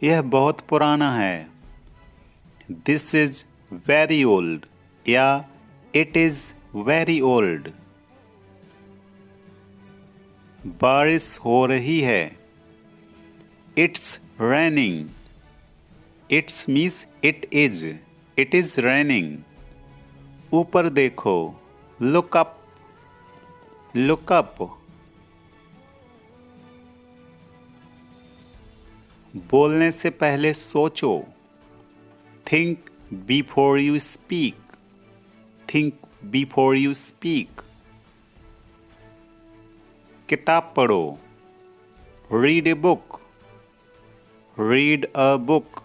यह बहुत पुराना है। दिस इज वेरी ओल्ड या इट इज वेरी ओल्ड। बारिश हो रही है। It's raining. It's means it is. It is raining. ऊपर देखो। Look up. Look up. बोलने से पहले सोचो। Think before you speak. Think before you speak. किताब पढ़ो। Read a book. Read a book.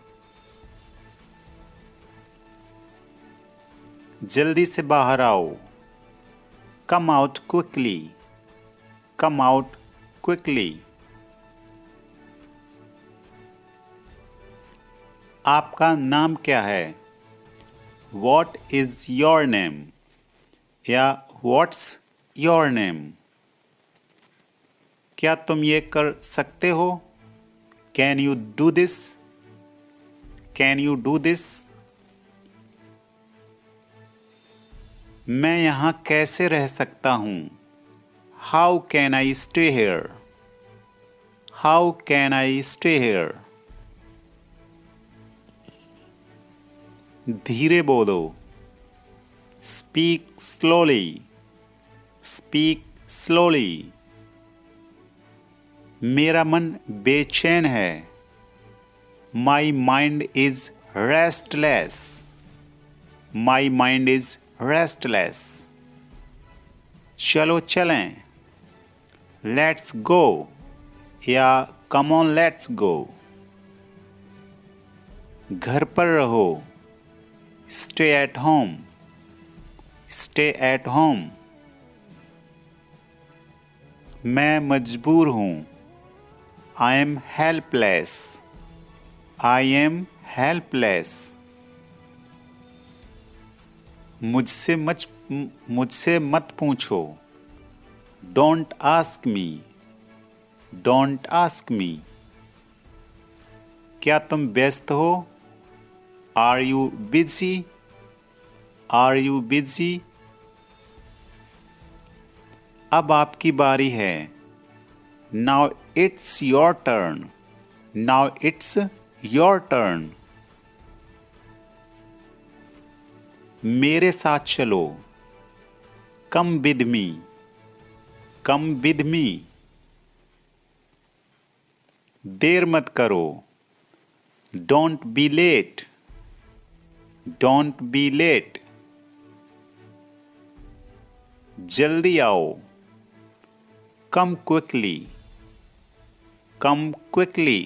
जल्दी से बाहर आओ। Come out quickly. Come out quickly. आपका नाम क्या है? What is your name? या What's your name? क्या तुम ये कर सकते हो? Can you do this? Can you do this? मैं यहाँ कैसे रह सकता हूँ? How can I stay here? How can I stay here? धीरे बोलो। Speak slowly. Speak slowly. मेरा मन बेचैन है। My mind is restless. My mind is restless. चलो चलें। Let's go. या come on let's go. घर पर रहो। Stay at home. Stay at home. मैं मजबूर हूँ। I am helpless. I am helpless. मुझसे मत पूछो। Don't ask me. Don't ask me. क्या तुम व्यस्त हो? Are you busy? Are you busy? अब आपकी बारी है। Now it's your turn. Now it's your turn. मेरे साथ चलो। Come with me. Come with me. देर मत करो। Don't be late. Don't be late. जल्दी आओ। Come quickly. Come quickly.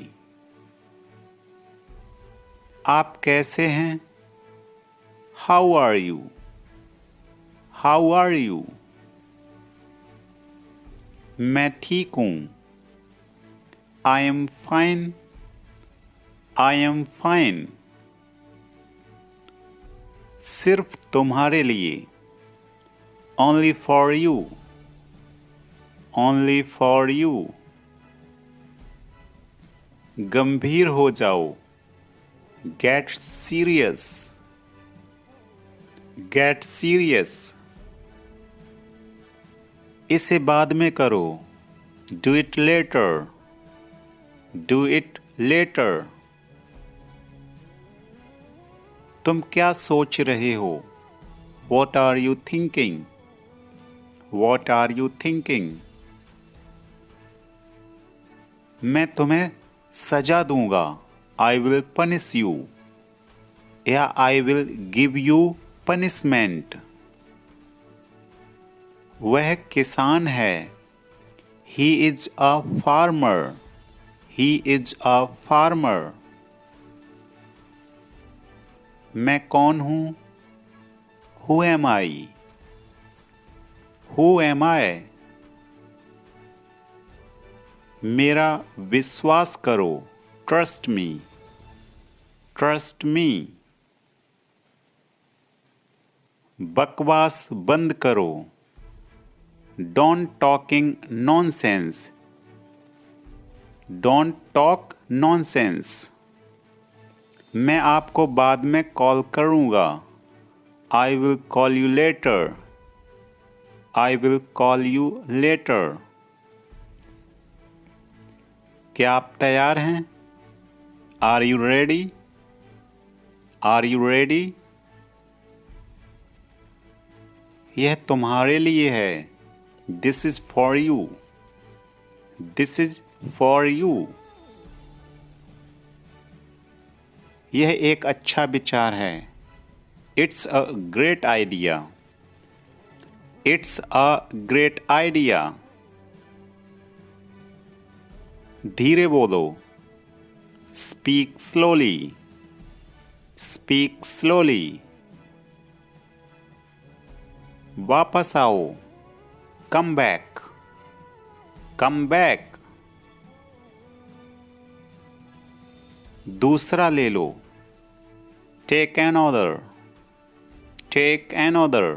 आप कैसे हैं? How are you? How are you? मैं ठीक हूँ। I am fine. I am fine. सिर्फ तुम्हारे लिए। Only for you. Only for you. गंभीर हो जाओ। Get serious. Get serious. इसे बाद में करो। Do it later. Do it later. तुम क्या सोच रहे हो? What are you thinking? What are you thinking? मैं तुम्हें सजा दूंगा। I will punish you. या I will give you punishment. वह किसान है। He is a farmer. He is a farmer. मैं कौन हूँ? Who am I? Who am I? मेरा विश्वास करो। Trust me. Trust me. बकवास बंद करो। Don't talking nonsense. Don't talk nonsense. मैं आपको बाद में कॉल करूँगा। I will call you later. I will call you later. क्या आप तैयार हैं? Are you ready? Are you ready? यह तुम्हारे लिए है। This is for you. This is for you. यह एक अच्छा विचार है। It's a great idea. It's a great idea. धीरे बोलो। Speak slowly. Speak slowly. वापस आओ। Come back. Come back. दूसरा ले लो। Take another. Take another.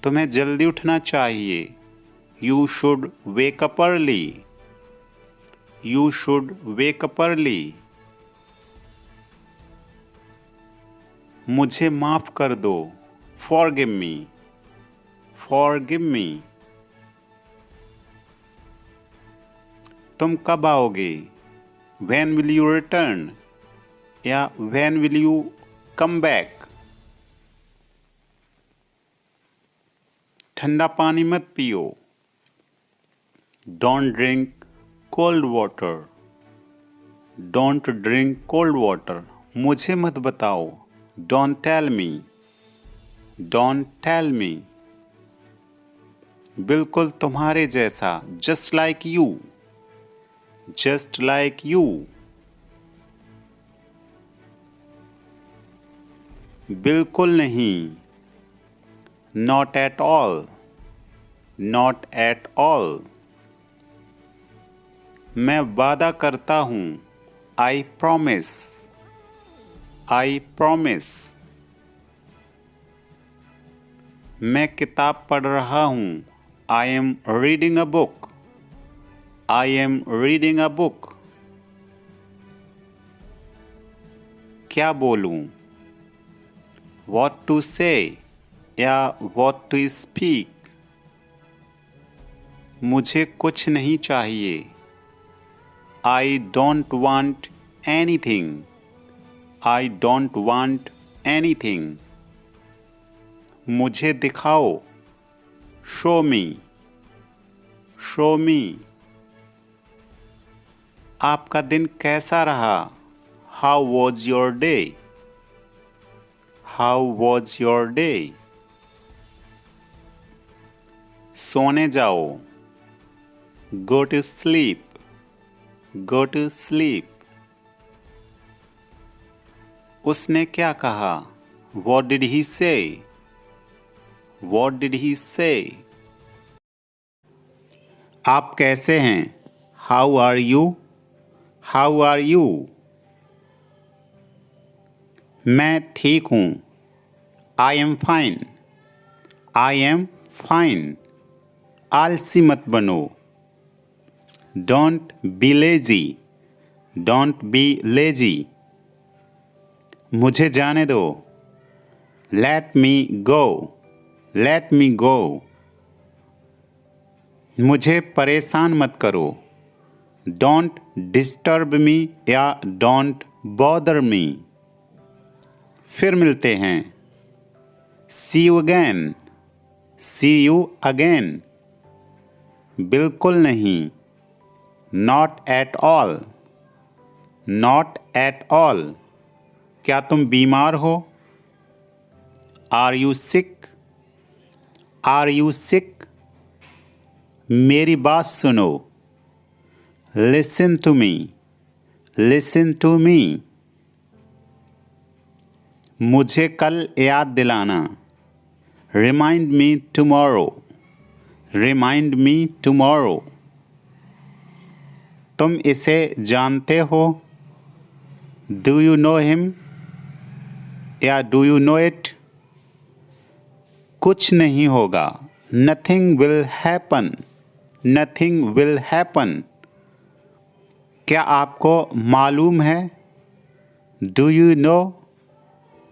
तुम्हें जल्दी उठना चाहिए। You should wake up early. You should wake up early. मुझे माफ कर दो। Forgive me. Forgive me. तुम कब आओगे? When will you return? या When will you come back? ठंडा पानी मत पियो। Don't drink cold water. Don't drink cold water. मुझे मत बताओ। Don't tell me. Don't tell me. बिल्कुल तुम्हारे जैसा। Just like you. Just like you. बिल्कुल नहीं। Not at all. Not at all. मैं वादा करता हूँ। I promise. I promise. मैं किताब पढ़ रहा हूँ। I am reading a book. I am reading a book. क्या बोलूं? What to say या what to speak? मुझे कुछ नहीं चाहिए। I don't want anything. I don't want anything. मुझे दिखाओ। Show me. Show me. आपका दिन कैसा रहा? How was your day? How was your day? सोने जाओ। Go to sleep. Go to sleep. उसने क्या कहा? What did he say? What did he say? आप कैसे हैं? How are you? How are you? मैं ठीक हूँ। I am fine. I am fine. आलसी मत बनो। Don't be lazy. Don't be lazy. मुझे जाने दो। Let me go. Let me go. मुझे परेशान मत करो। Don't disturb me या don't bother me. फिर मिलते हैं। See you again. See you again. बिल्कुल नहीं। Not at all. Not at all. क्या तुम बीमार हो? Are you sick? Are you sick? मेरी बात सुनो। Listen to me. Listen to me. मुझे कल याद दिलाना। Remind me tomorrow. Remind me tomorrow. तुम इसे जानते हो? Do you know him? या Do you know it? कुछ नहीं होगा। Nothing will happen. Nothing will happen. क्या आपको मालूम है? Do you know?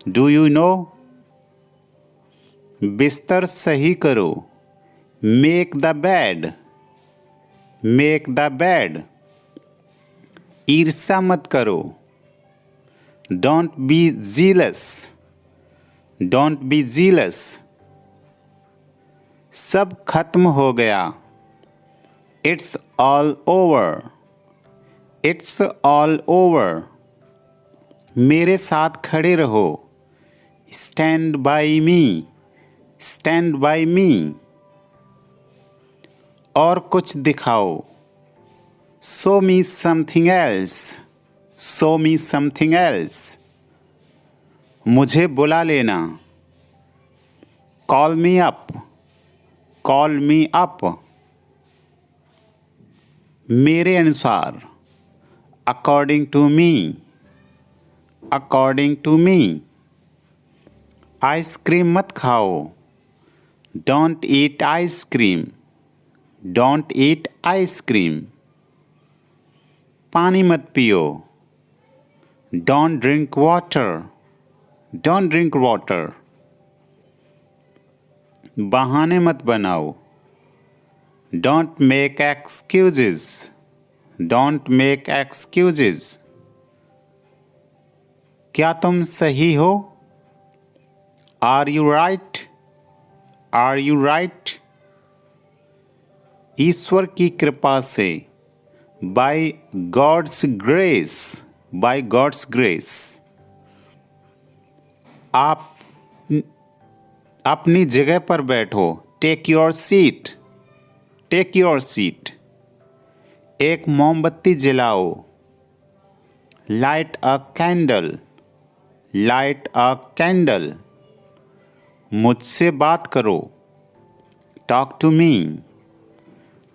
Do you know? बिस्तर सही करो। Make the bed. Make the bed. ईर्ष्या मत करो। Don't be jealous. Don't be jealous. सब खत्म हो गया। It's all over. It's all over. मेरे साथ खड़े रहो। Stand by me. Stand by me. और कुछ दिखाओ। Show me something else. Show me something else. मुझे बुला लेना। Call me up. Call me up. मेरे अनुसार। According to me. According to me. Ice cream मत खाओ। Don't eat ice cream. Don't eat ice cream. पानी मत पियो। Don't drink water. Don't drink water. बहाने मत बनाओ। Don't make excuses. Don't make excuses. क्या तुम सही हो? Are you right? Are you right? ईश्वर की कृपा से। By God's grace. By God's grace. आप अपनी जगह पर बैठो। Take your seat. Take your seat. एक मोमबत्ती जलाओ। Light a candle. Light a candle. मुझसे बात करो। Talk to me.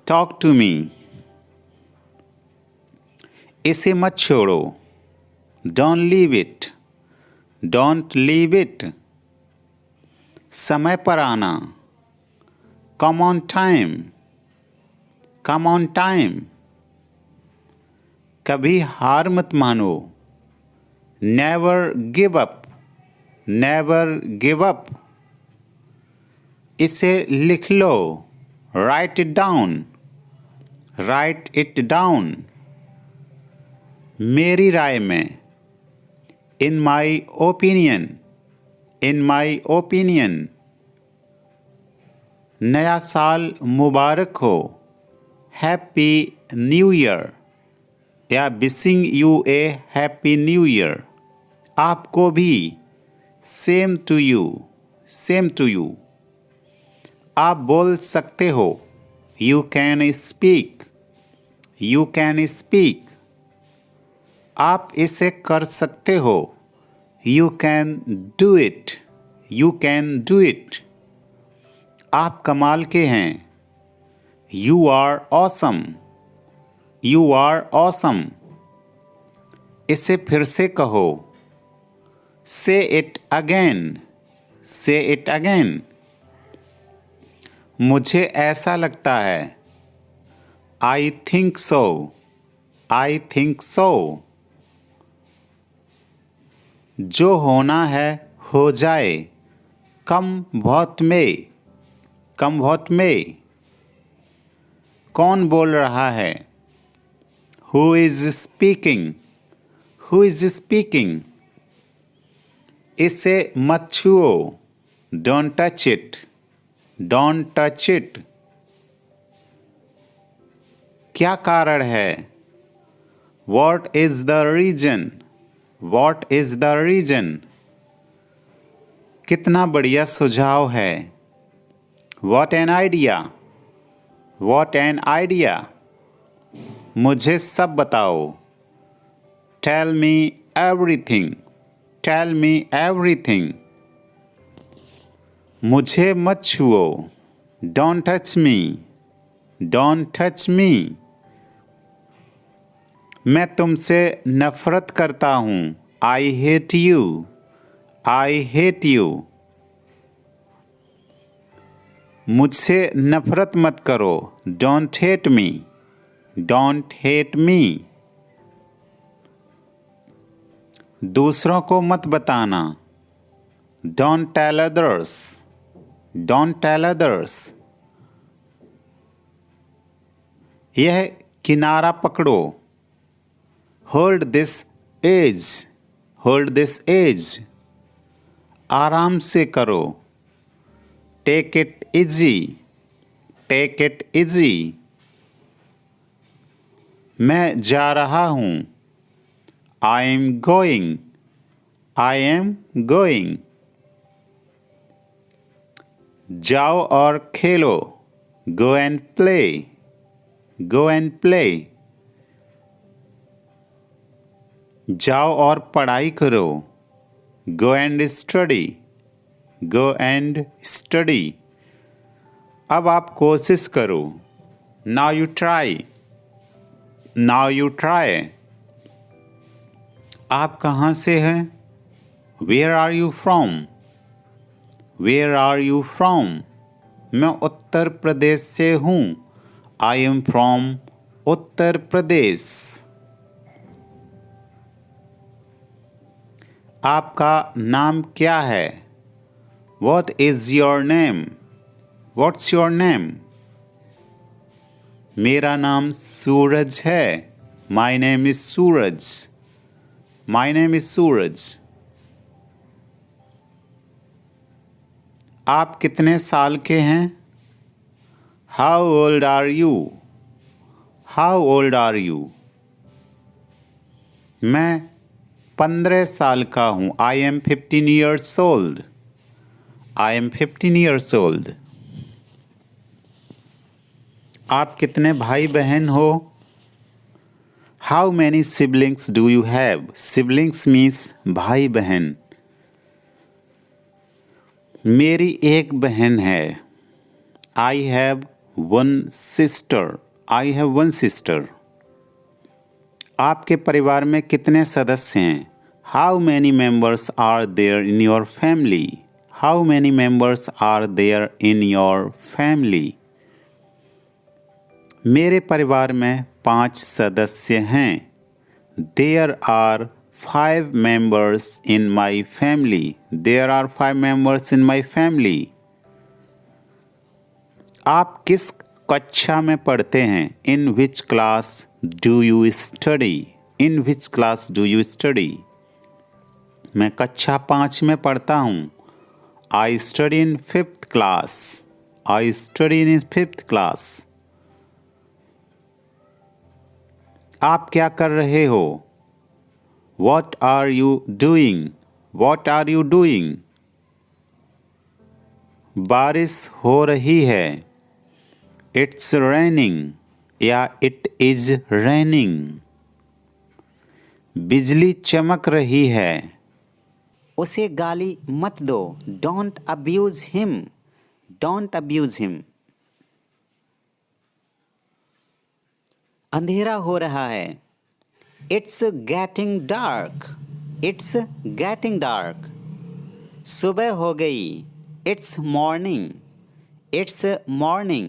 Talk to me. इसे मत छोड़ो। Don't leave it. Don't leave it. समय पर आना। Come on time. Come on time. कभी हार मत मानो। Never give up. Never give up. इसे लिख लो। Write it down. Write it down. मेरी राय में। In my opinion. In my opinion. नया साल मुबारक हो। Happy new year. या wishing you a happy new year. आपको भी। Same to you. Same to you. आप बोल सकते हो। You can speak. You can speak. आप इसे कर सकते हो। You can do it. You can do it. आप कमाल के हैं। You are awesome. You are awesome. इसे फिर से कहो। Say it again. Say it again. मुझे ऐसा लगता है। I think so. I think so. जो होना है हो जाए। कम बहुत में। कम बहुत में। कौन बोल रहा है? Who is speaking? Who is speaking? इसे मत छुओ। Don't touch it. Don't touch it. क्या कारण है? What is the reason? What is the reason? कितना बढ़िया सुझाव है। What an idea. What an idea. मुझे सब बताओ। Tell me everything. Tell me everything. मुझे मत छुओ। Don't touch me. Don't touch me. मैं तुमसे नफरत करता हूँ। I hate you. I hate you. मुझसे नफरत मत करो। Don't hate me. Don't hate me. दूसरों को मत बताना। Don't tell others. Don't tell others. यह किनारा पकड़ो। Hold this edge. Hold this edge. आराम से करो। Take it easy. Take it easy. मैं जा रहा हूँ। I am going. I am going. जाओ और खेलो। Go and play. Go and play. जाओ और पढ़ाई करो। Go and study. Go and study. अब आप कोशिश करो। Now you try. Now you try. आप कहाँ से हैं? Where are you from? Where are you from? मैं उत्तर प्रदेश से हूँ। I am from Uttar Pradesh. आपका नाम क्या है? What is your name? What's your name? मेरा नाम सूरज है। My name is Suraj. My name is सूरज। आप कितने साल के हैं? How old are you? How old are you? मैं 15 साल का हूँ। I am 15 years old. I am 15 years old. आप कितने भाई बहन हो? How many siblings do you have? Siblings means भाई बहन। मेरी एक बहन है। I have one sister. I have one sister. आपके परिवार में कितने सदस्य हैं? How many members are there in your family? How many members are there in your family? मेरे परिवार में 5 सदस्य हैं। There are 5 members in my family. There are 5 members in my family. आप किस कक्षा में पढ़ते हैं? In which class do you study? In which class do you study? मैं कक्षा 5 में पढ़ता हूँ। I study in 5th class. I study in 5th class. आप क्या कर रहे हो? What are you doing? What are you doing? बारिश हो रही है। It's raining या It is raining. बिजली चमक रही है। उसे गाली मत दो। Don't abuse him. Don't abuse him. अंधेरा हो रहा है। It's getting dark. It's getting dark. सुबह हो गई। It's morning. It's morning.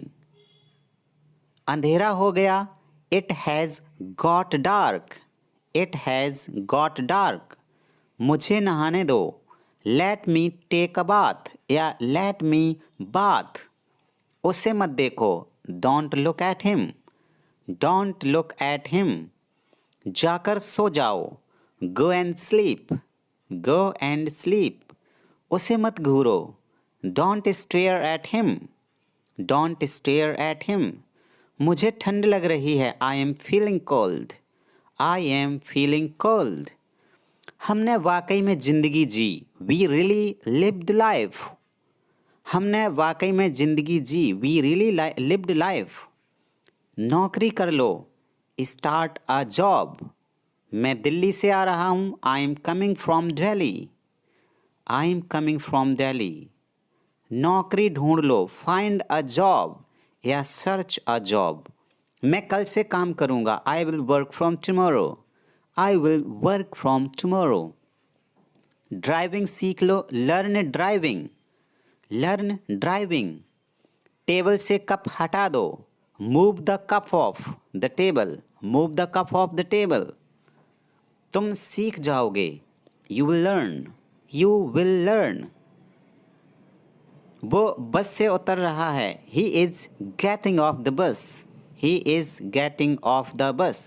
अंधेरा हो गया। It has got dark. It has got dark. मुझे नहाने दो। Let me take a bath या let me bath. उसे मत देखो। Don't look at him. Don't look at him. जाकर सो जाओ। Go and sleep. Go and sleep. उसे मत घूरो। Don't stare at him. Don't stare at him. मुझे ठंड लग रही है। I am feeling cold. I am feeling cold. हमने वाकई में ज़िंदगी जी। We really lived life. हमने वाकई में ज़िंदगी जी। We really lived life. नौकरी कर लो। Start a job. मैं दिल्ली से आ रहा हूँ। I am coming from Delhi. I am coming from Delhi. नौकरी ढूंढ लो। Find a job या search a job. मैं कल से काम करूँगा। I will work from tomorrow. I will work from tomorrow. Driving सीख लो। Learn driving. Learn driving. Table से कप हटा दो। Move the cup off the table. Move the cup off the table. तुम सीख जाओगे। You will learn. You will learn. वो bus से उतर रहा है. He is getting off the bus. He is getting off the bus.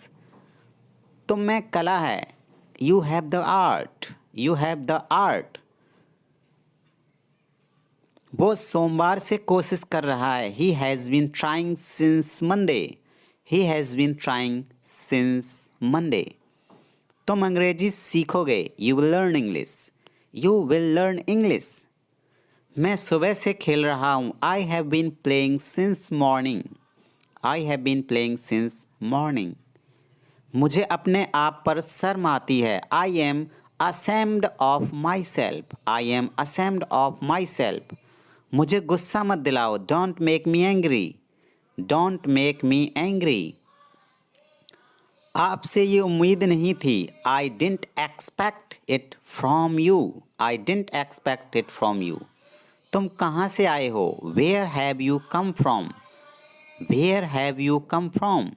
तुम में कला है. You have the art. You have the art. वो सोमवार से कोशिश कर रहा है. He has been trying since Monday. He has been trying since Monday. तुम अंग्रेजी सीखोगे. You will learn English. You will learn English. मैं सुबह से खेल रहा हूँ. I have been playing since morning. I have been playing since morning. मुझे अपने आप पर शर्म आती है. I am ashamed of myself. I am ashamed of myself. मुझे गुस्सा मत दिलाओ. Don't make me angry. Don't make me angry. आपसे ये उम्मीद नहीं थी. I didn't expect it from you. I didn't expect it from you. तुम कहाँ से आए हो? Where have you come from? Where have you come from?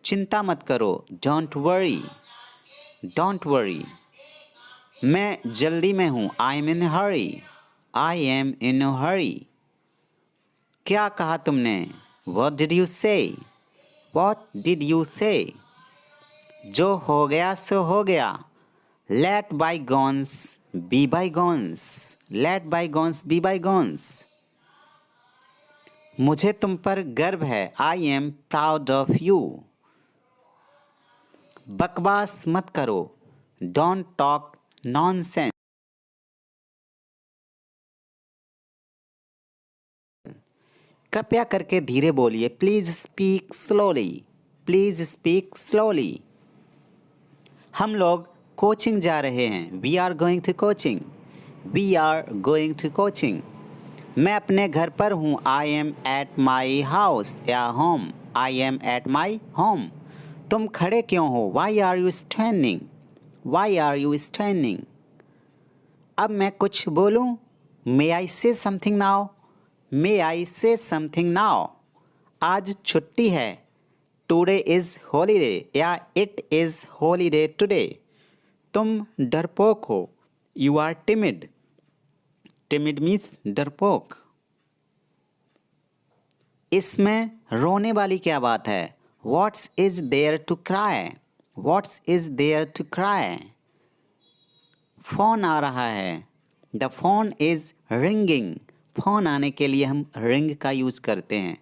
चिंता मत करो. Don't worry. Don't worry. मैं जल्दी में हूँ. I am in a hurry. I am in a hurry. क्या कहा तुमने? What did you say? What did you say? जो हो गया सो हो गया. Let bygones be bygones. Let bygones be bygones. मुझे तुम पर गर्व है. I am proud of you. बकवास मत करो. Don't talk nonsense. कृपया करके धीरे बोलिए. Please speak slowly. Please speak slowly. हम लोग कोचिंग जा रहे हैं. We are going to coaching. We are going to coaching. मैं अपने घर पर हूँ. I am at my house या home. I am at my home. तुम खड़े क्यों हो? Why are you standing? Why are you standing? अब मैं कुछ बोलूँ? मे आई से समथिंग नाउ? मे आई से समथिंग नाउ? आज छुट्टी है. टुडे इज़ हॉलीडे या इट इज़ हॉलीडे टुडे. तुम डरपोक हो. You are timid. Timid means डरपोक. इसमें रोने वाली क्या बात है? What's is there to cry? What's is there to cry? Phone आ रहा है. The phone is ringing. Phone आने के लिए हम रिंग का यूज करते हैं.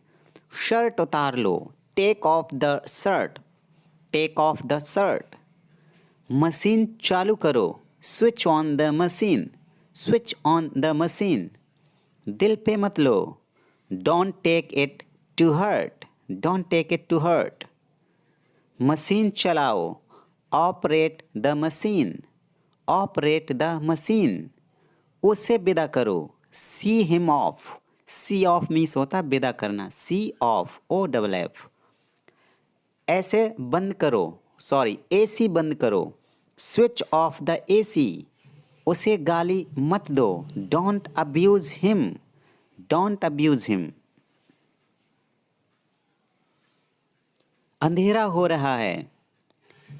शर्ट उतार लो. Take off the shirt. Take off the shirt. Machine चालू करो. Switch on the machine. Switch on the machine. दिल पे मत लो. Don't take it to hurt. Don't take it to hurt. Machine चलाओ. Operate the machine. Operate the machine. उसे विदा करो. See him off. See off means होता है विदा करना. See off. O double F. ऐसे बंद करो. सॉरी एसी बंद करो. Switch off the AC. उसे गाली मत दो. Don't abuse him. Don't abuse him. अंधेरा हो रहा है.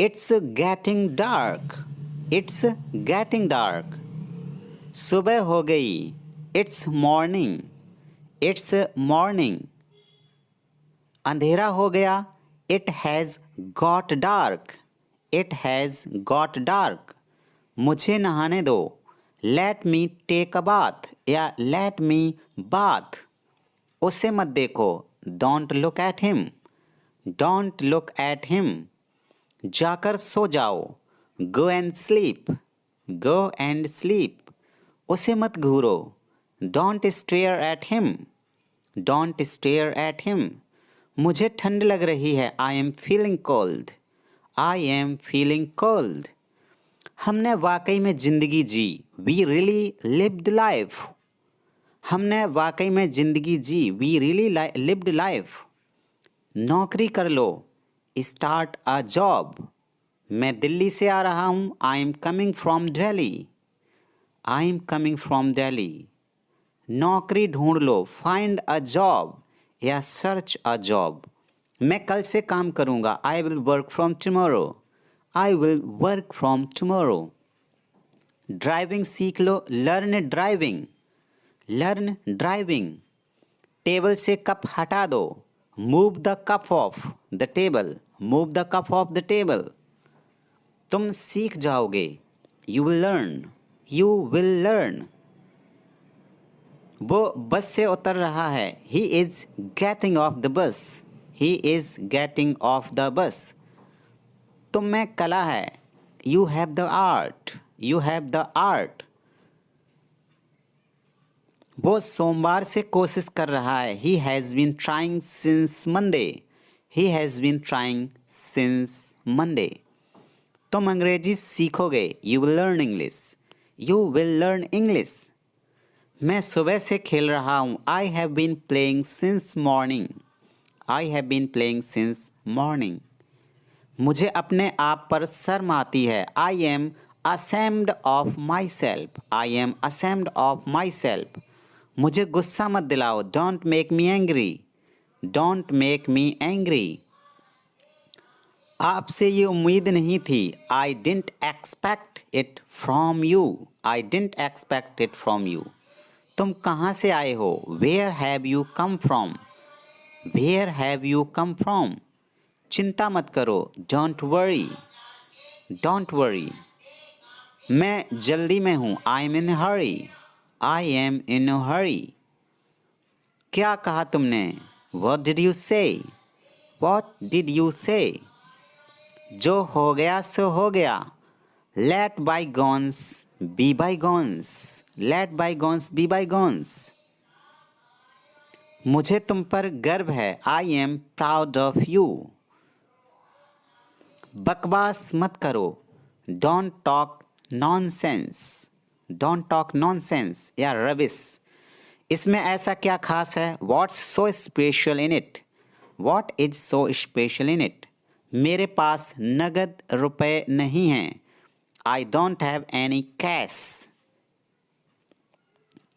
It's getting dark. It's getting dark. सुबह हो गई. It's morning. It's morning. अंधेरा हो गया. It has got dark. It has got dark. मुझे नहाने दो. Let me take a bath या लेट मी बाथ. उसे मत देखो. Don't look at him. Don't look at him. जाकर सो जाओ. गो and sleep. Go and sleep. उसे मत घूरो. Don't stare at him. Don't stare at him. मुझे ठंड लग रही है. I am feeling cold. I am feeling cold. हमने वाकई में ज़िंदगी जी. We really lived life. हमने वाकई में ज़िंदगी जी. We really lived life. नौकरी कर लो. Start a job. मैं दिल्ली से आ रहा हूँ. I am coming from Delhi. I am coming from Delhi. नौकरी ढूंढ लो. फाइंड अ जॉब या सर्च अ जॉब. मैं कल से काम करूँगा. I will work from tomorrow. I will work from tomorrow. Driving सीख लो, learn driving, learn driving. Table से कप हटा दो, move the cup off the table, move the cup off the table. तुम सीख जाओगे, you will learn, you will learn. वो bus से उतर रहा है, he is getting off the bus, he is getting off the bus. तुम में कला है, you have the art, you have the art. वो सोमवार से कोशिश कर रहा है, he has been trying since Monday, he has been trying since Monday. तुम अंग्रेजी सीखोगे, you will learn English, you will learn English. मैं सुबह से खेल रहा हूँ, I have been playing since morning, I have been playing since morning. मुझे अपने आप पर शर्म आती है, I am ashamed of my self, I am ashamed of my self. मुझे गुस्सा मत दिलाओ, don't make me angry, don't make me angry. आपसे ये उम्मीद नहीं थी, I didn't expect it from you, I didn't expect it from you. तुम कहाँ से आए हो, where have you come from, where have you come from. चिंता मत करो, डोंट वरी, डोंट वरी। मैं जल्दी में हूँ, I M in Hari, I am इन हरी। क्या कहा तुमने, what did you say, what did you say. जो हो गया सो हो गया, let bygones be bygones, let bygones be bygones. मुझे तुम पर गर्व है, I am proud of you. बकवास मत करो, don't talk nonsense, don't talk nonsense या रबिश। इसमें ऐसा क्या खास है, what's so special in it, what is so special in it. मेरे पास नगद रुपए नहीं हैं, I don't have any cash.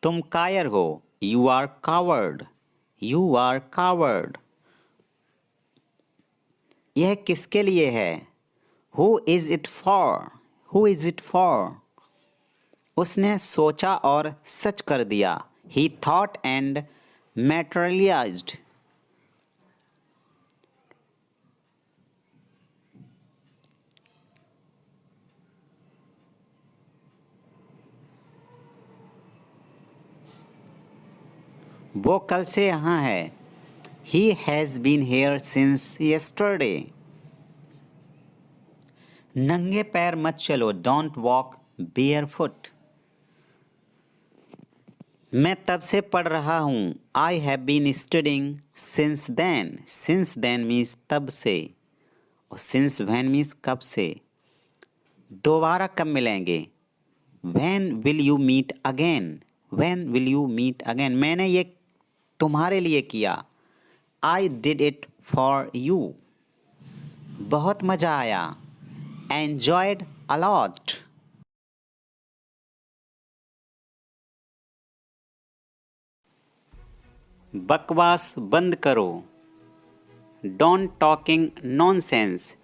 तुम कायर हो, you are coward, you are coward. यह किसके लिए है, who is it for, who is it for. उसने सोचा और सच कर दिया, ही थॉट एंड मैटेरियलाइज्ड। वो कल से यहाँ है, he has been here since yesterday. नंगे पैर मत चलो, डोंट वॉक बेयरफुट। मैं तब से पढ़ रहा हूँ, I have been studying since then, since then means तब से, और सिंस वैन मीन्स कब से। दोबारा कब मिलेंगे, when will you meet again, when will you meet again. मैंने ये तुम्हारे लिए किया, I did it for you. बहुत मज़ा आया, एन्जॉयड अलॉट। बकवास बंद करो, don't talking nonsense,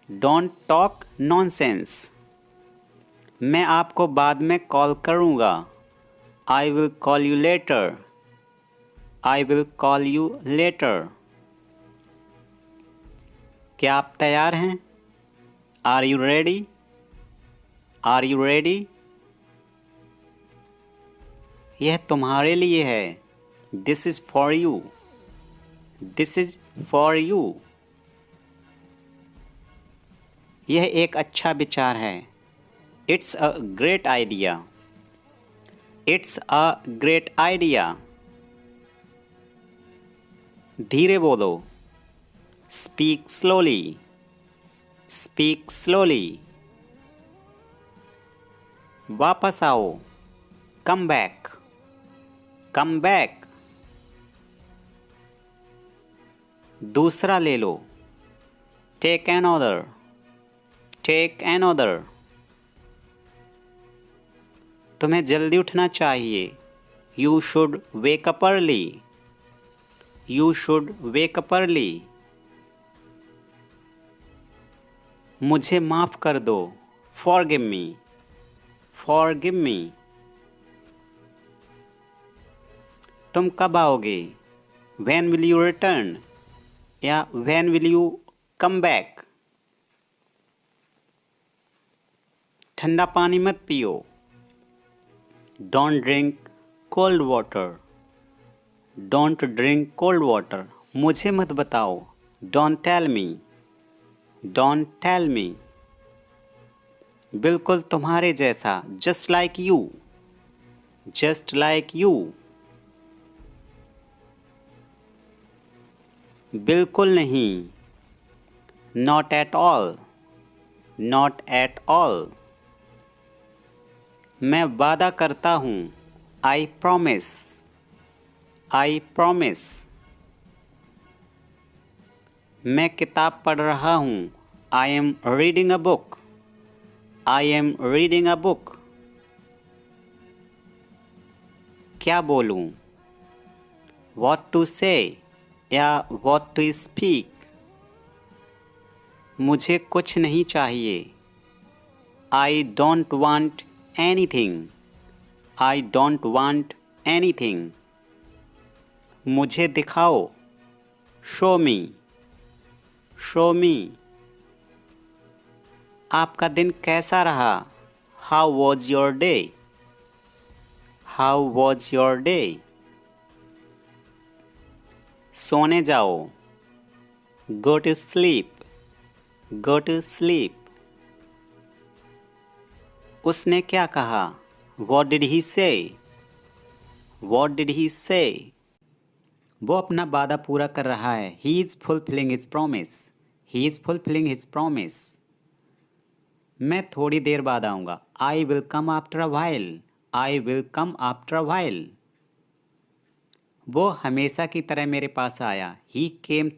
don't talk nonsense. मैं आपको बाद में कॉल करूँगा, I will call you later, I will call you later. क्या आप तैयार हैं, are you ready, are you ready. यह तुम्हारे लिए है, this is for you, this is for you. यह एक अच्छा विचार है, it's a great idea, it's a great idea. धीरे बोलो, स्पीक स्लोली, स्पीक स्लोली। वापस आओ, कम बैक, कम बैक। दूसरा ले लो, take an order, take an order. तुम्हें जल्दी उठना चाहिए, you should wake up early, you should wake up early. मुझे माफ़ कर दो, फॉरगिव मी, फॉरगिव मी। तुम कब आओगे? व्हेन विल यू रिटर्न या when will you come back. ठंडा पानी मत पियो। Don't drink cold water. Don't drink cold water. मुझे मत बताओ। Don't tell me. Don't tell me. बिल्कुल तुम्हारे जैसा। Just like you. Just like you. बिल्कुल नहीं। Not at all. Not at all. मैं वादा करता हूँ। I promise. I promise. मैं किताब पढ़ रहा हूँ। I am reading a book. I am reading a book. क्या बोलूँ? वॉट टू से या वॉट टू स्पीक। मुझे कुछ नहीं चाहिए। I don't want anything. I don't want anything. मुझे दिखाओ। Show me. Show me. आपका दिन कैसा रहा? How was your day? How was your day? सोने जाओ। Go to sleep. Go to sleep. उसने क्या कहा? What did he say? What did he say? वो अपना वादा पूरा कर रहा है। He is fulfilling his promise. He is fulfilling his promise. मैं थोड़ी देर बाद आऊँगा। I will come after a while. I will come after a while. वो हमेशा की तरह मेरे पास आया। He came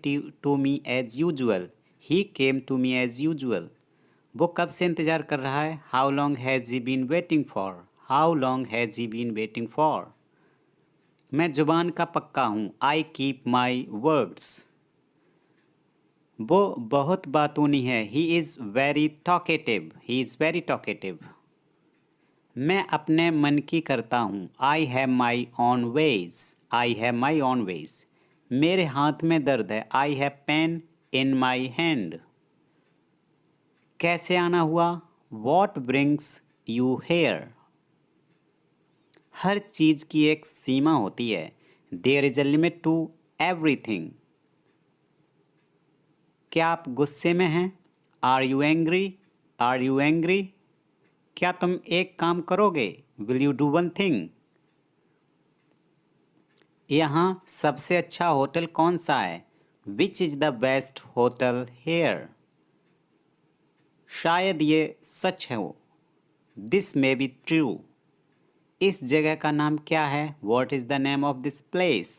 to me as usual. He came to me as usual. वो कब से इंतज़ार कर रहा है? How long has he been waiting for? How long has he been waiting for? मैं जुबान का पक्का हूँ। I keep my words. वो बहुत बातूनी है। He is very talkative. He is very talkative. मैं अपने मन की करता हूँ। I have my own ways. I have my own ways. मेरे हाथ में दर्द है। I have pain in my hand. कैसे आना हुआ? What brings you here? हर चीज़ की एक सीमा होती है। There is a limit to everything. क्या आप गुस्से में हैं? Are you angry? Are you angry? क्या तुम एक काम करोगे? Will you do one thing? यहाँ सबसे अच्छा होटल कौन सा है? Which is the best hotel here? शायद ये सच हो। This may be true. इस जगह का नाम क्या है? What is the name of this place?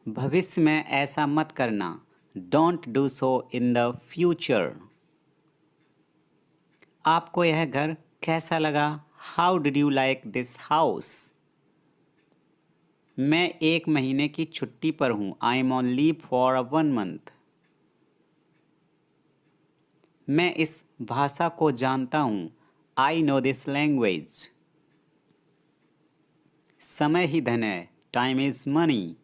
भविष्य में ऐसा मत करना। Don't do so in the future. आपको यह घर कैसा लगा? How did you like this house? मैं 1 महीने की छुट्टी पर हूँ। I am on leave for 1 month. मैं इस भाषा को जानता हूँ। I know this language. समय ही धन है। Time is money.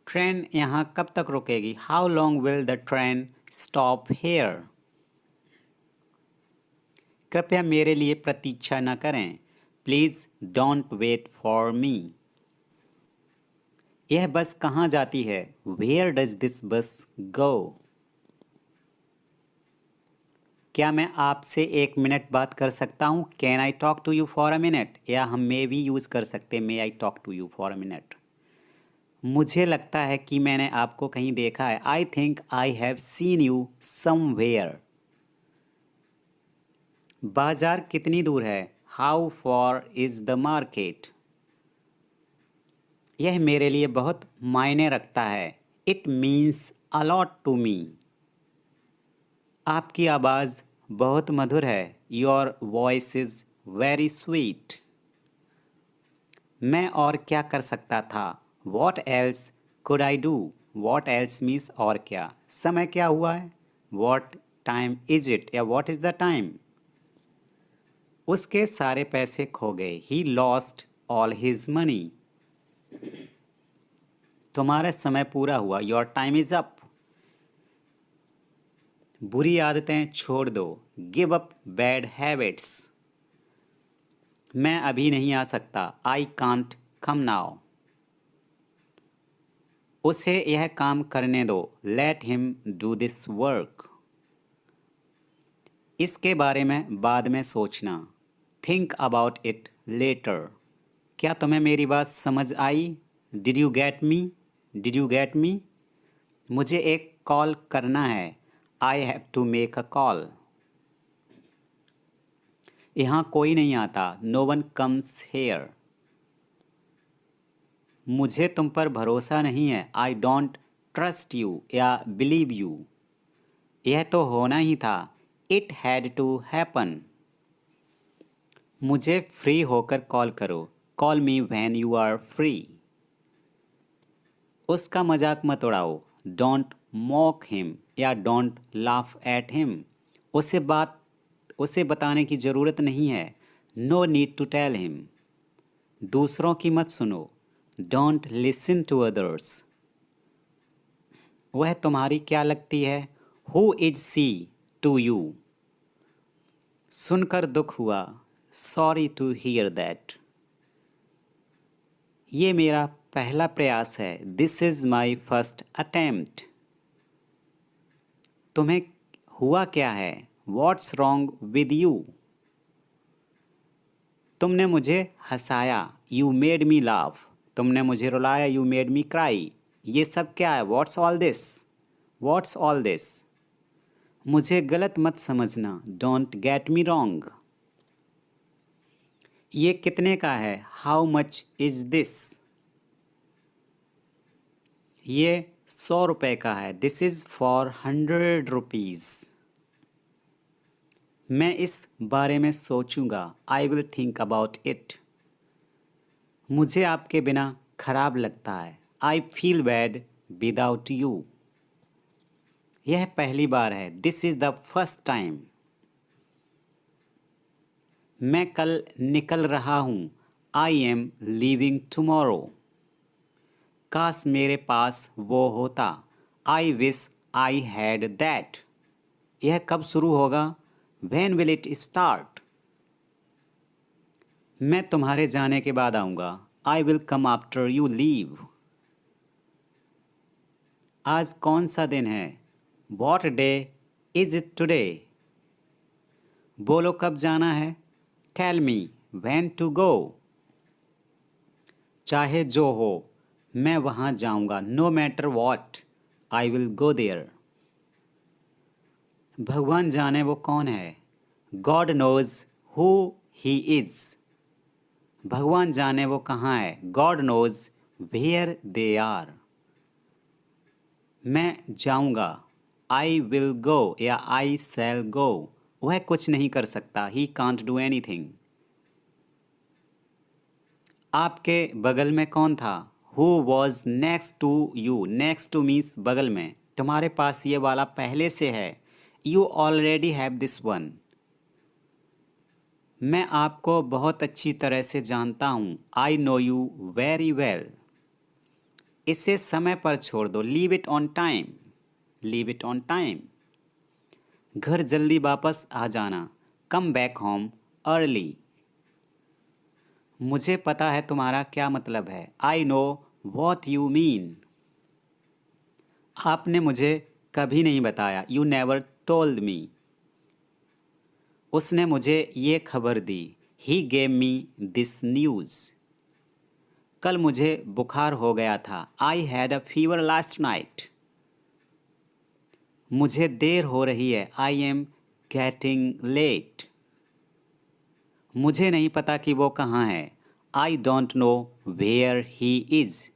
ट्रेन यहाँ कब तक रुकेगी? How long will the train stop here? कृपया मेरे लिए प्रतीक्षा न करें। Please don't wait for me. यह बस कहाँ जाती है? Where does this bus go? क्या मैं आपसे 1 मिनट बात कर सकता हूँ? Can I talk to you for a minute? या हम may भी यूज़ कर सकते हैं May I talk to you for a minute? मुझे लगता है कि मैंने आपको कहीं देखा है। I think I have seen you somewhere. बाजार कितनी दूर है? How far is the market? यह मेरे लिए बहुत मायने रखता है। It means a lot to me. आपकी आवाज़ बहुत मधुर है। Your voice is very sweet. मैं और क्या कर सकता था? What else could I do? What else means और क्या? समय क्या हुआ है? What टाइम इज इट या व्हाट इज द टाइम। उसके सारे पैसे खो गए। He lost all his money. तुम्हारा समय पूरा हुआ। Your time is up. बुरी आदतें छोड़ दो। Give up bad habits. मैं अभी नहीं आ सकता। I can't come now. उसे यह काम करने दो। Let him do this work. इसके बारे में बाद में सोचना। Think about it later. क्या तुम्हें मेरी बात समझ आई? Did you get me? Did you get me? मुझे एक कॉल करना है। I have to make a call. यहाँ कोई नहीं आता। No one comes here. मुझे तुम पर भरोसा नहीं है। आई डोंट ट्रस्ट यू या बिलीव यू। यह तो होना ही था। It had to happen. मुझे फ्री होकर कॉल करो। Call me when you are free. उसका मजाक मत उड़ाओ। डोंट मॉक हिम या डोंट लाफ एट हिम। उसे बताने की ज़रूरत नहीं है। No need to tell him. दूसरों की मत सुनो। Don't listen to others. वह तुम्हारी क्या लगती है? Who is she to you? सुनकर दुख हुआ। Sorry to hear that. ये मेरा पहला प्रयास है। This is my first attempt. तुम्हें हुआ क्या है? What's wrong with you? तुमने मुझे हंसाया। You made me laugh. तुमने मुझे रुलाया। You made me cry. ये सब क्या है? What's all this? What's all this? मुझे गलत मत समझना। Don't get me wrong. ये कितने का है? How much is this? ये 100 रुपए का है। This is for 100 rupees. मैं इस बारे में सोचूंगा। I will think about it. मुझे आपके बिना खराब लगता है। I feel bad without you. यह पहली बार है। This is the first time. मैं कल निकल रहा हूँ। I am leaving tomorrow. काश मेरे पास वो होता। I wish I had that. यह कब शुरू होगा? When will it start? मैं तुम्हारे जाने के बाद आऊँगा। I will come after you leave. आज कौन सा दिन है? What day is it today? बोलो कब जाना है? Tell me when to go. चाहे जो हो मैं वहाँ जाऊँगा। No matter what I will go there. भगवान जाने वो कौन है। God knows who he is. भगवान जाने वो कहाँ है। God knows where they are. मैं जाऊँगा। आई विल गो या आई शैल गो। वह कुछ नहीं कर सकता। He can't do anything. आपके बगल में कौन था? Who was next to you? Next to means बगल में। तुम्हारे पास ये वाला पहले से है। You already have this one. मैं आपको बहुत अच्छी तरह से जानता हूँ। I know you very well. इसे समय पर छोड़ दो। Leave it on time. Leave it on time. घर जल्दी वापस आ जाना। Come back home early. मुझे पता है तुम्हारा क्या मतलब है। I know what you mean. आपने मुझे कभी नहीं बताया। You never told me. उसने मुझे ये खबर दी। He gave me this news. कल मुझे बुखार हो गया था। I had a fever last night. मुझे देर हो रही है। I am getting late. मुझे नहीं पता कि वो कहाँ है। I don't know where he is.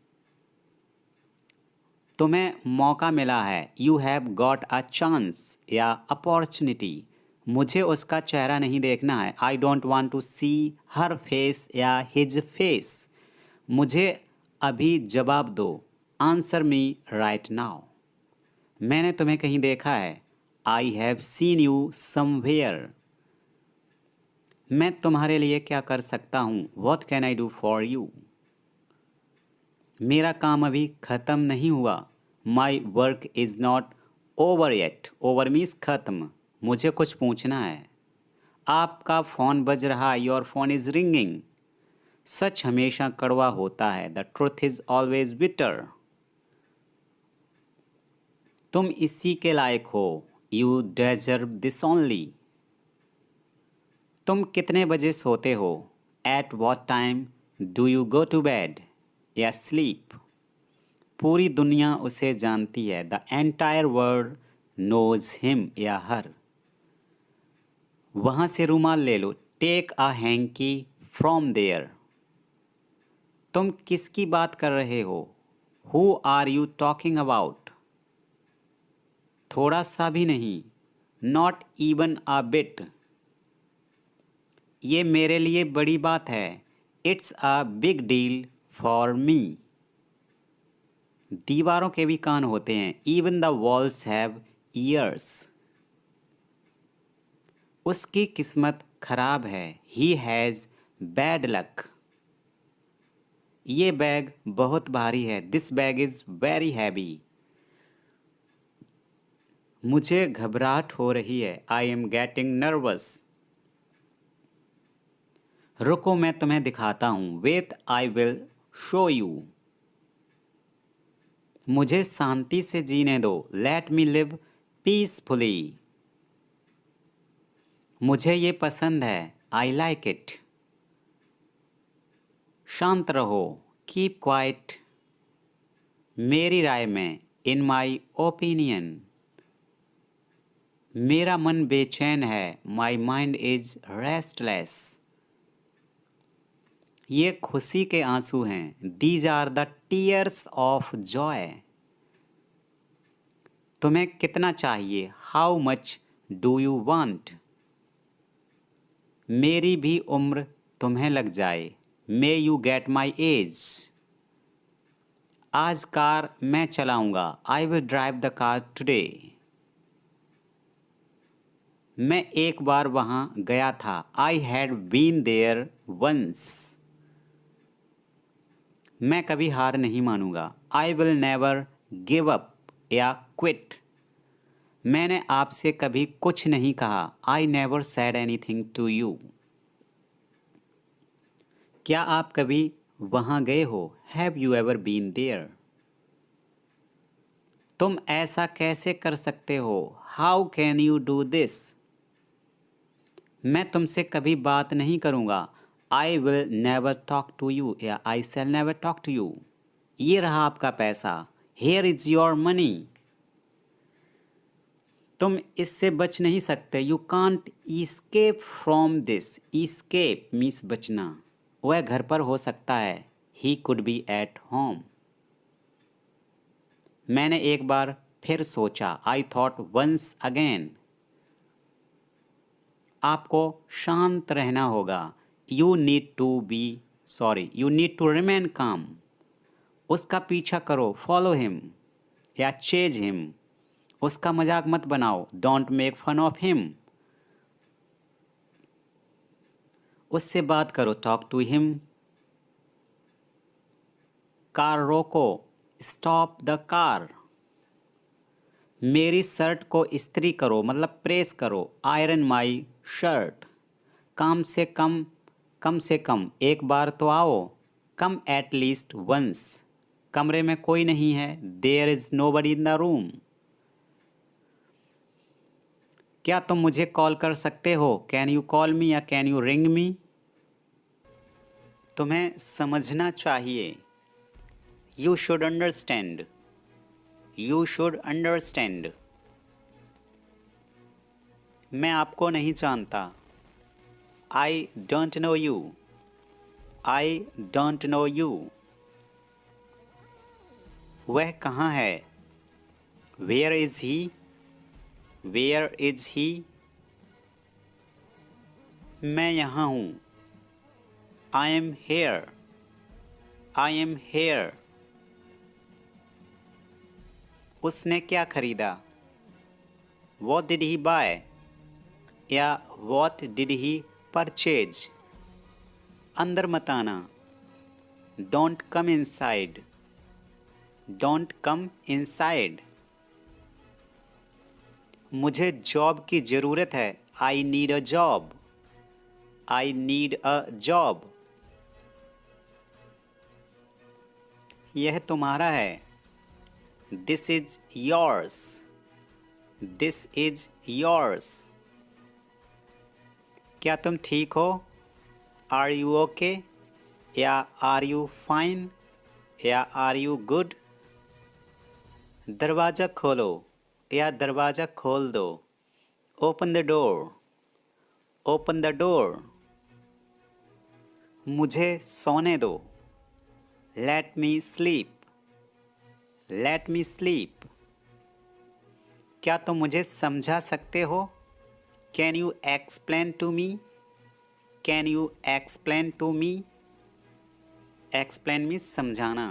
तुम्हें मौका मिला है। You have got a chance या अपॉर्चुनिटी। मुझे उसका चेहरा नहीं देखना है। I don't want to see her face या हिज फेस। मुझे अभी जवाब दो। Answer me right now. मैंने तुम्हें कहीं देखा है। I have seen you somewhere. मैं तुम्हारे लिए क्या कर सकता हूँ? What can I do for you? मेरा काम अभी ख़त्म नहीं हुआ। My work is not over yet. Over means ख़त्म। मुझे कुछ पूछना है। आपका फ़ोन बज रहा है। Your phone is ringing. सच हमेशा कड़वा होता है। The truth is always bitter. तुम इसी के लायक हो। You deserve this only. तुम कितने बजे सोते हो? At what time do you go to bed या स्लीप? पूरी दुनिया उसे जानती है। The entire world knows him या हर। वहाँ से रुमाल ले लो। Take a hanky from there. तुम किसकी बात कर रहे हो? Who are you talking about? थोड़ा सा भी नहीं। Not even a bit. ये मेरे लिए बड़ी बात है। It's a big deal for me. दीवारों के भी कान होते हैं। Even the walls have ears. उसकी किस्मत खराब है। He has bad luck. ये बैग बहुत भारी है। This bag is very heavy. मुझे घबराहट हो रही है। I am getting nervous. रुको मैं तुम्हें दिखाता हूँ। Wait I will show you. मुझे शांति से जीने दो। लेट मी लिव पीसफुली। मुझे ये पसंद है। I like it. शांत रहो। Keep quiet. मेरी राय में इन माई ओपिनियन। मेरा मन बेचैन है। My mind is restless. ये खुशी के आंसू हैं। These are the tears of joy. तुम्हें कितना चाहिए? How much do you want? मेरी भी उम्र तुम्हें लग जाए। May you get my age. आज कार मैं चलाऊंगा। I will drive the car today. मैं एक बार वहाँ गया था। I had been there once. मैं कभी हार नहीं मानूंगा। I will never give up या क्विट। मैंने आपसे कभी कुछ नहीं कहा। I never said anything to you. क्या आप कभी वहाँ गए हो? Have you ever been there? तुम ऐसा कैसे कर सकते हो? How can you do this? मैं तुमसे कभी बात नहीं करूँगा। I will never talk to you या I shall never talk to you. ये रहा आपका पैसा। Here is your money. तुम इससे बच नहीं सकते। You can't escape from this. Escape means बचना। वह घर पर हो सकता है। He could be at home. मैंने एक बार फिर सोचा। I thought once again. आपको शांत रहना होगा। यू नीड टू रिमेन काम। उसका पीछा करो। फॉलो हिम या चेज हिम। उसका मजाक मत बनाओ। Don't make fun of him. उससे बात करो। Talk to him. कार रोको। Stop the car. मेरी शर्ट को इस्त्री करो मतलब प्रेस करो। Iron my shirt. कम से कम एक बार तो आओ। Come at least once. कमरे में कोई नहीं है। There is nobody in the room. क्या तुम मुझे कॉल कर सकते हो? कैन यू कॉल मी या कैन यू रिंग मी? तुम्हें समझना चाहिए। You should understand. You should understand. मैं आपको नहीं जानता। I don't know you. I don't know you. वह कहाँ है? Where is he? Where is he? मैं यहाँ हूँ। I am here. I am here. उसने क्या खरीदा? What did he buy? या what did he purchase? अंदर मत आना. Don't come inside. Don't come inside. मुझे जॉब की ज़रूरत है. I need a job. I need a job. यह तुम्हारा है. This is yours. This is yours. क्या तुम ठीक हो? Are you okay? या Are you fine? या Are you good? दरवाज़ा खोलो या दरवाज़ा खोल दो. Open the door. Open the door. मुझे सोने दो. Let me sleep. Let me sleep. क्या तुम मुझे समझा सकते हो? Can you explain to me? Can you explain to me? Explain means समझाना.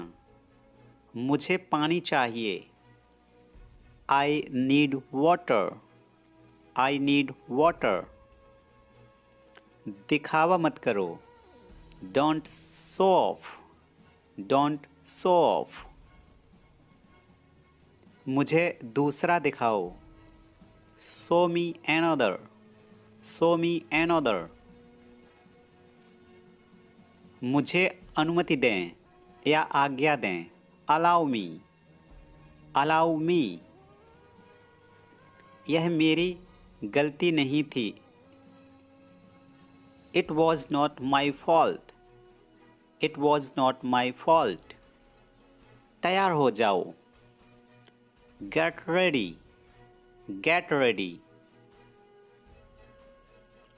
मुझे पानी चाहिए. I need water. I need water. दिखावा मत करो. Don't show off. Don't show off. मुझे दूसरा दिखाओ. Show me another. Show me another. मुझे अनुमति दें या आज्ञा दें. Allow me. Allow me. यह मेरी गलती नहीं थी. It was not my fault. It was not my fault. तैयार हो जाओ. Get ready. Get ready.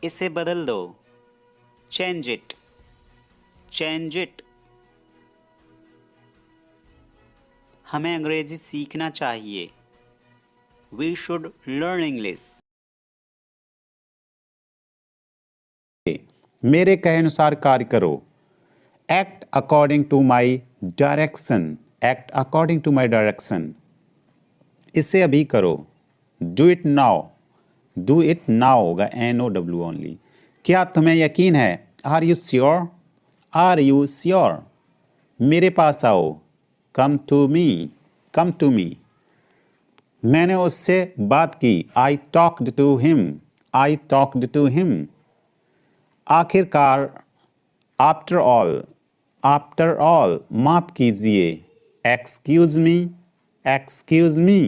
इसे बदल दो. Change it. Change it. हमें अंग्रेजी सीखना चाहिए. We should learn English. मेरे कहे अनुसार कार्य करो. Act according to my direction. Act according to my direction. इसे अभी करो. Do it now. Do it now होगा NOW only. क्या तुम्हें यकीन है? Are you sure? Are you sure? मेरे पास आओ. Come to me. Come to me. मैंने उससे बात की. I talked to him. I talked to him. आखिरकार आफ्टर ऑल माफ़ कीजिए. एक्सक्यूज़ मी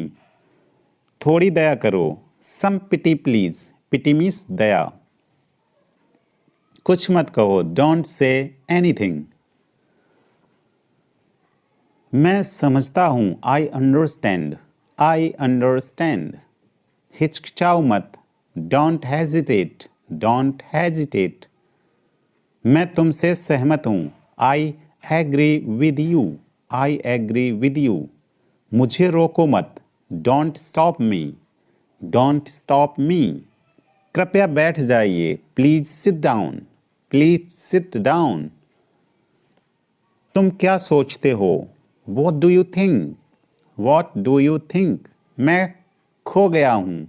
थोड़ी दया करो. सम पिटी प्लीज़. पिटी मीन्स दया. कुछ मत कहो. Don't say anything. मैं समझता हूँ. आई अंडरस्टैंड. हिचकिचाओ मत. Don't hesitate. मैं तुमसे सहमत हूँ. I agree with you. मुझे रोको मत. Don't stop me. कृपया बैठ जाइए. Please sit down. तुम क्या सोचते हो? What do you think. मैं खो गया हूँ.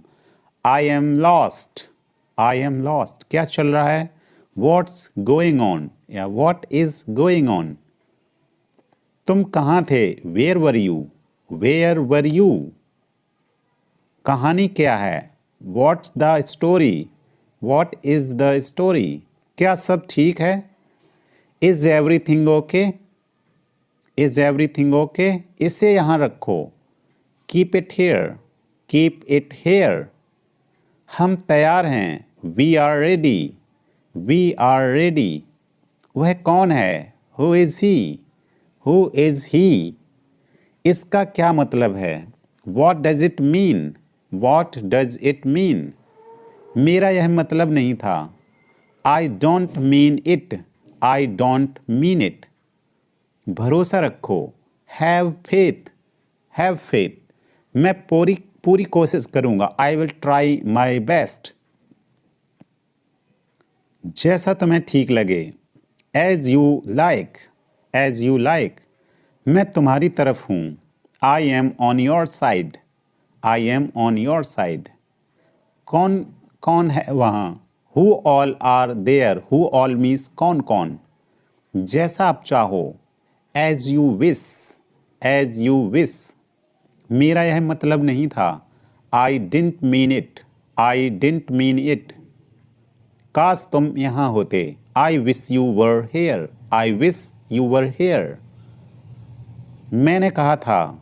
I am lost. क्या चल रहा है? What's going on? या what is going on? तुम कहाँ थे? Where were you? कहानी क्या है? What's the story? What is the story? क्या सब ठीक है? Is everything okay? इसे यहाँ रखो. Keep it here. हम तैयार हैं. We are ready. वह कौन है? Who is he? इसका क्या मतलब है? What does it mean? मेरा यह मतलब नहीं था. I don't mean it. भरोसा रखो. Have faith. मैं पूरी कोशिश करूँगा. I will try my best. जैसा तुम्हें ठीक लगे. As you like. मैं तुम्हारी तरफ हूँ. I am on your side. कौन कौन है वहाँ? Who all are there? Who all means कौन कौन. जैसा आप चाहो. As you wish. As you wish. मेरा यह मतलब नहीं था. I didn't mean it. I didn't mean it. काश तुम यहाँ होते. I wish you were here. I wish you were here. मैंने कहा था.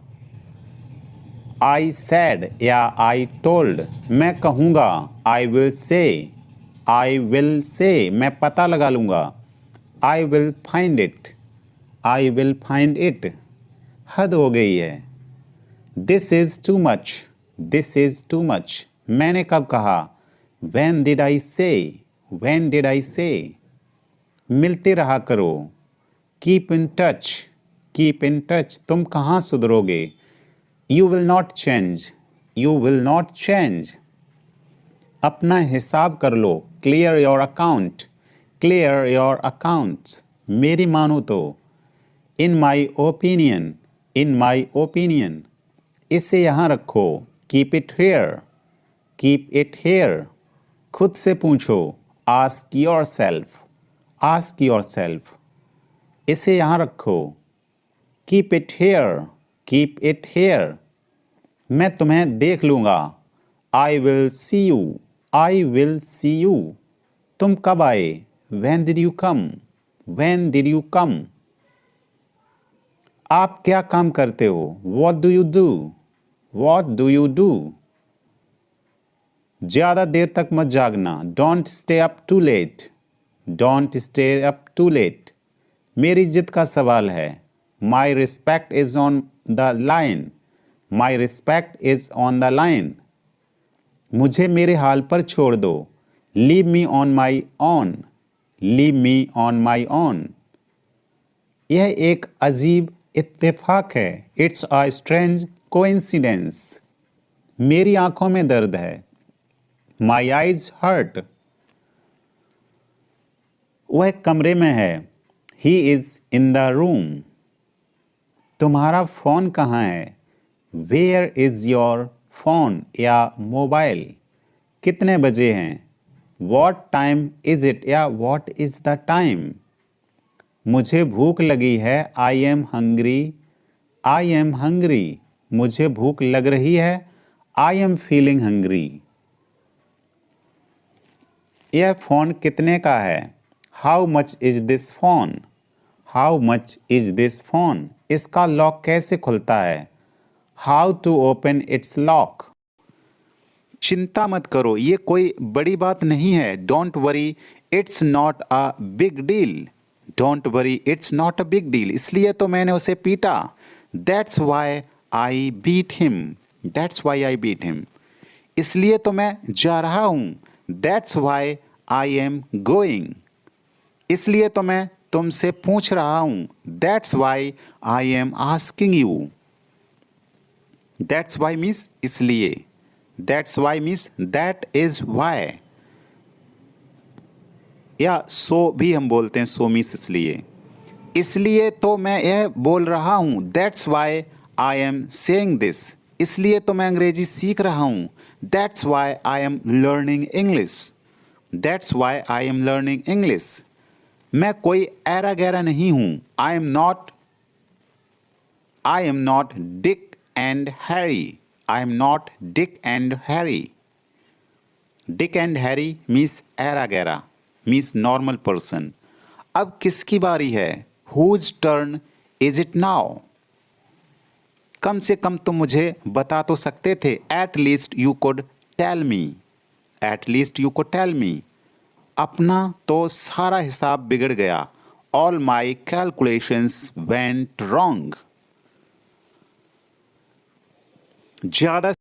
आई सैड या आई टोल्ड. मैं कहूँगा. I will say. I will say. मैं पता लगा लूँगा. I will find it. I will find it. हद हो गई है. This is too much. This is too much. मैंने कब कहा. व्हेन डिड आई से. व्हेन डिड आई से. मिलते रहा करो. Keep in touch. Keep in touch. तुम कहाँ सुधरोगे. You will not change. You will not change. अपना हिसाब कर लो. Clear your account. Clear your accounts. मेरी मानो तो. In my opinion. In my opinion. इसे यहाँ रखो. Keep it here. Keep it here. खुद से पूछो. Ask yourself. Ask yourself. इसे यहाँ रखो. Keep it here. Keep it here. मैं तुम्हें देख लूँगा. I will see you. I will see you. तुम कब आए. When did you come. When did you come. आप क्या काम करते हो. What do you do. What do you do. ज़्यादा देर तक मत जागना. Don't stay up too late. Don't stay up too late. मेरी इज्जत का सवाल है. My respect is on the line. My respect is on the line. मुझे मेरे हाल पर छोड़ दो. Leave me on my own. Leave me on my own. यह एक अजीब इत्तेफाक है. It's a strange coincidence. मेरी आंखों में दर्द है. My eyes hurt. वह कमरे में है. He is in the room. तुम्हारा फ़ोन कहाँ है. वेयर इज़ योर फ़ोन या मोबाइल. कितने बजे हैं. वॉट टाइम इज़ इट या वॉट इज़ द टाइम. मुझे भूख लगी है. I am hungry. I am hungry. मुझे भूख लग रही है. I am feeling hungry. यह फ़ोन कितने का है. How much is this phone. How much is this phone. इसका लॉक कैसे खुलता है. How to open its lock. चिंता मत करो. ये कोई बड़ी बात नहीं है. Don't worry. It's not a big deal. Don't worry. It's not a big deal. इसलिए तो मैंने उसे पीटा. That's why I beat him. That's why I beat him. इसलिए तो मैं जा रहा हूँ. That's why I am going. इसलिए तो मैं तुमसे पूछ रहा हूँ. That's why I am asking you. That's why means इसलिए. That's why means that is why. या सो भी हम बोलते हैं. सो मीन्स इसलिए. इसलिए तो मैं यह बोल रहा हूँ. That's why I am saying this. इसलिए तो मैं अंग्रेजी सीख रहा हूँ. That's why I am learning English. That's why I am learning English. मैं कोई ऐरा गैरा नहीं हूँ. I am not Dick and Harry. I am not Dick and Harry. Dick and Harry means ऐरा गैरा. Means normal person. अब किसकी बारी है. Whose turn is it now. कम से कम तुम मुझे बता तो सकते थे. At least you could tell me. At least you could tell me. अपना तो सारा हिसाब बिगड़ गया. All my calculations went wrong. ज़्यादा